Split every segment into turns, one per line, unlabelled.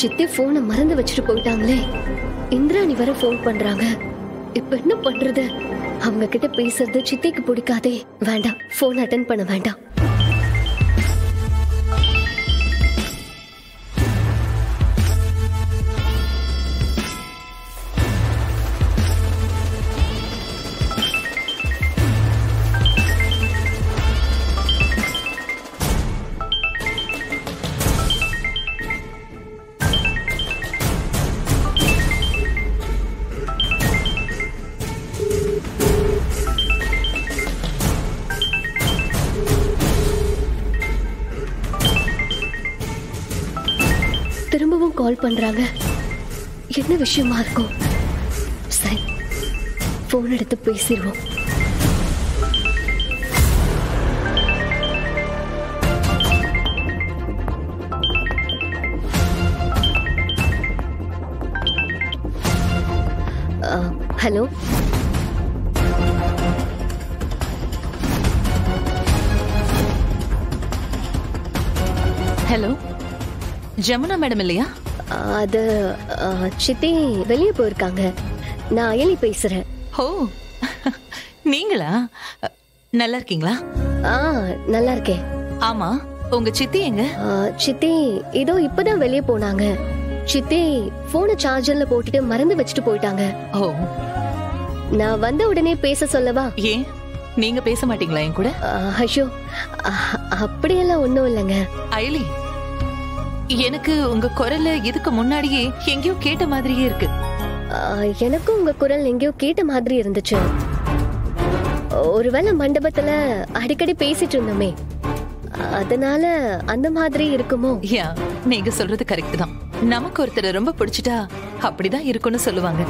சித்தி போனை மறந்து வச்சுட்டு போயிட்டாங்களே. இந்திராணி வர போன் பண்றாங்க. இப்ப என்ன பண்றது? அவங்க கிட்ட பேசுறது சித்திக்கு பிடிக்காதே. வேண்டாம், போன் அட்டென்ட் பண்ண வேண்டாம். திரும்பவும் கால் பண்றாங்க. என்ன விஷயமா இருக்கும்? சரி, போன் எடுத்து பேசிடுவோம். ஹலோ,
ஹலோ, ஜமுனா மேடம் இல்லையா?
அது சித்தி வெளியே போயிருக்காங்க. நான் அயலி பேசுறேன்.
ஓ, நீங்களா? நல்லா இருக்கீங்களா?
நல்லா இருக்கேன்.
ஆமா, உங்க சித்தி எங்க?
சித்தி இதோ இப்பதான் வெளியே போனாங்க. சித்தி போனை சார்ஜர்ல போட்டுட்டு மறந்து வச்சுட்டு போயிட்டாங்க.
ஓ,
நான் வந்த உடனே பேச சொல்லவா?
ஏன் நீங்க பேச மாட்டீங்களா என் கூட?
ஐயோ, அப்படியெல்லாம் ஒண்ணும் இல்லைங்க.
அயலி, எனக்கு உங்க குரல் இதுக்கு முன்னாடியே எங்கேயோ கேட்ட மாதிரியே இருக்கு.
எனக்கும் உங்க குரல் எங்கேயோ கேட்ட மாதிரி இருந்துச்சு. ஒருவேளை மண்டபத்துல அடிக்கடி பேசிட்டு இருந்தோமே, அதனால அந்த மாதிரி இருக்குமோ?
யா, நீங்க சொல்றது கரெக்ட் தான். நமக்கு ஒருத்தர் ரொம்ப பிடிச்சிட்டா அப்படிதான் இருக்கும்னு சொல்லுவாங்க.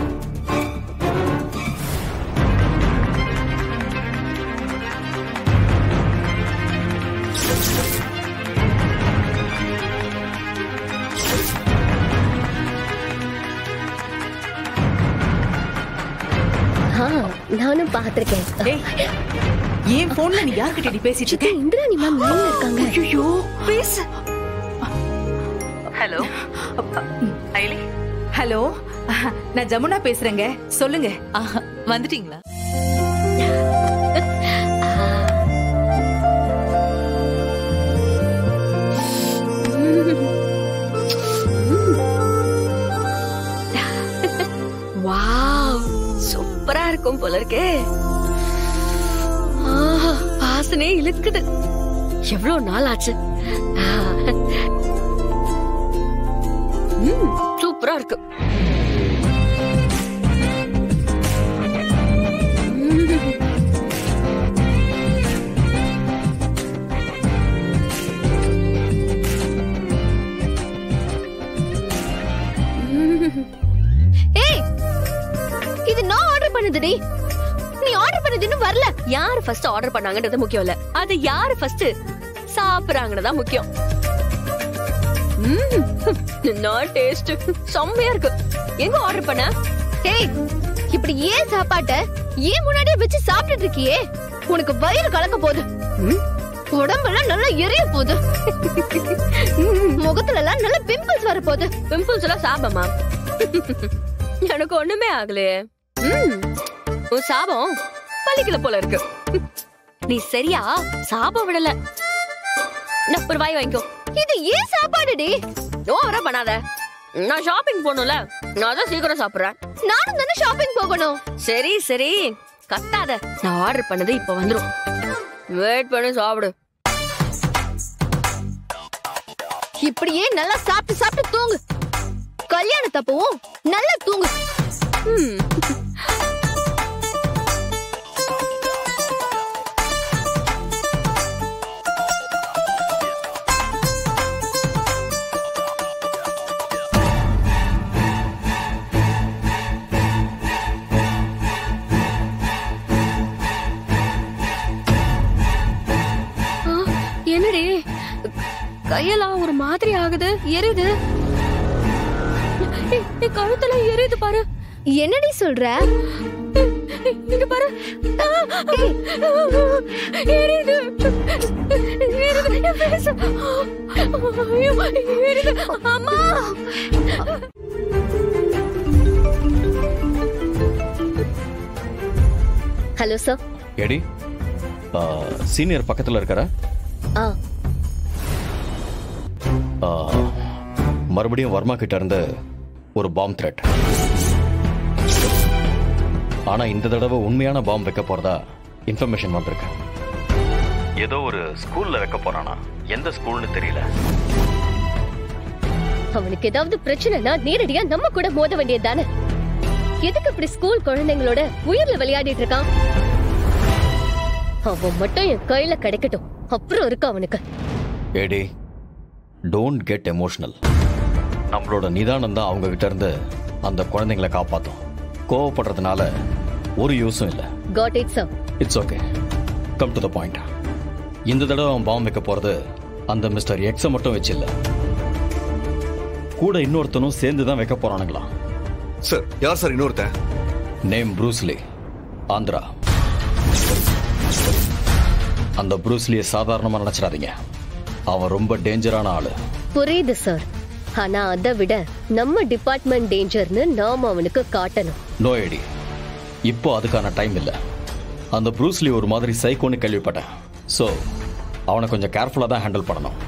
நானும் பாத்திருக்கேன்.
ஏன் போன்ல நீ யார்கிட்ட பேசிட்டு இருக்க?
இந்திராணி மேம் லைன்ல இருக்காங்க.
ஐயோ, பேசு.
ஹலோ அயலி.
ஹலோ, நான் ஜமுனா பேசுறேங்க. சொல்லுங்க.
வந்துட்டீங்களா?
வாவ், சூப்பரா இருக்கும் போல இருக்கே. வாசனை இழுக்குது. எவ்வளவு நாள் ஆச்சு. சூப்பரா இருக்கு. ஏய், இது நான் ஆர்டர் பண்ணதுடி. நீ ஆர்டர் பண்ணதுன்னு வரல. யாரு ஃபர்ஸ்ட் ஆர்டர் பண்ணாங்கன்றது முக்கியம் இல்ல, அது யாரு ஃபர்ஸ்ட் சாப்பிடுறாங்கன்னு தான் முக்கியம். நான் டேஸ்ட் செம்மையா இருக்கு. எங்க ஆர்டர் பண்ண? ஏய், இப்படி ஏன் சாப்பாட்ட ஏன் முன்னாடியே வச்சு சாப்பிட்டுட்டு இருக்கியே? உனக்கு வயிறு கலக்க போகுது. உடம்பெல்லாம் நல்லா எரிய போகுது. முகத்துல எல்லாம் நல்ல பிம்பிள்ஸ் வர போகுது. பிம்பிள்ஸ் எல்லாம் சாபமா? எனக்கு ஒண்ணுமே ஆகலையே. உன் சாபம் பலிக்கல போல இருக்கு. நீ சரியா சாபம் விடல. ஒரு வாய் வாங்கிக்கோ. இது ஏன் சாப்பாடுடி? ஓவரா பண்ணாத. நான் ஷாப்பிங் போகணும்ல, நான் தான் சீக்கிரம் சாப்பிடுறேன். நானும் தானே ஷாப்பிங் போகணும். சரி சரி, கத்தாத. நான் ஆர்டர் பண்ணது இப்ப வந்துரும். வெயிட் பண்ணி சாப்பிடு. இப்படியே நல்லா சாப்பிட்டு சாப்பிட்டு தூங்கு. கல்யாணத்தப்பவும் நல்லா தூங்கு. என்னடி கையெல்லாம் ஒரு மாதிரி ஆகுது, எரியுது. கழுத்துல எரியுது பாரு. என்னடி சொல்ற? இங்க பாரு. எரியுது. எரியுது. என் face. ஐயோ, எரியுது. அம்மா. Hello sir.
எடி சீனியர் பக்கத்துல இருக்காரா? மறுபடியும் வர்மா கிட்ட இருந்து ஒரு பாம் த்ரெட். ஆனா இந்த தடவை உண்மையான பாம் வைக்க போறதா இன்ஃபர்மேஷன் வந்திருக்கு. ஏதோ ஒரு ஸ்கூல்ல வைக்க போறானா, எந்த ஸ்கூல்னு தெரியல.
அவனுக்கு ஏதாவது பிரச்சனைனா நேரடியா நம்ம கூட மோத வேண்டியதுதானே. எதுக்கு இப்படி ஸ்கூல் குழந்தைங்களோட உயிர்ல விளையாடிட்டு இருக்கான்? அவன் மட்டும் என் கையில கிடைக்கட்டும், அப்புறம் இருக்கு அவனுக்கு.
ஏடி, டோன்ட் கெட் எமோஷனல். நம்மளோட நிதானம் தான் அவங்க கிட்ட இருந்து அந்த குழந்தைங்களை காப்பாத்தும். கோவப்படுறதுனால ஒரு யூஸும் இல்ல.
Got it sir.
It's okay, come to the point. இந்த தடவை அவன் பாம் வைக்க போறது அந்த மிஸ்டர் எக்ஸ மட்டும் வச்சு இல்ல, கூட இன்னொருத்தனும் சேர்ந்து தான் வைக்க போறானுங்களா.
சார், யார் சார் இன்னொருத்தன்?
Name Bruce Lee, Andhra. அந்த ப்ரூஸ்லியை சாதாரணமா நினைச்சிடாதீங்க. அவன் ரொம்ப டேஞ்சரான ஆளு.
புரியுது சார். ஆனா அதை விட நம்ம டிபார்ட்மெண்ட் டேஞ்சர்னு நாம அவனுக்கு காட்டணும்.
நோ ஐடி, இப்போ அதுக்கான டைம் இல்ல. அந்த ப்ரூஸ்லி ஒரு மாதிரி சைக்கோன்னு கேள்விப்பட்டேன். ஸோ அவனை கொஞ்சம் கேர்ஃபுல்லா தான் ஹேண்டில் பண்ணணும்.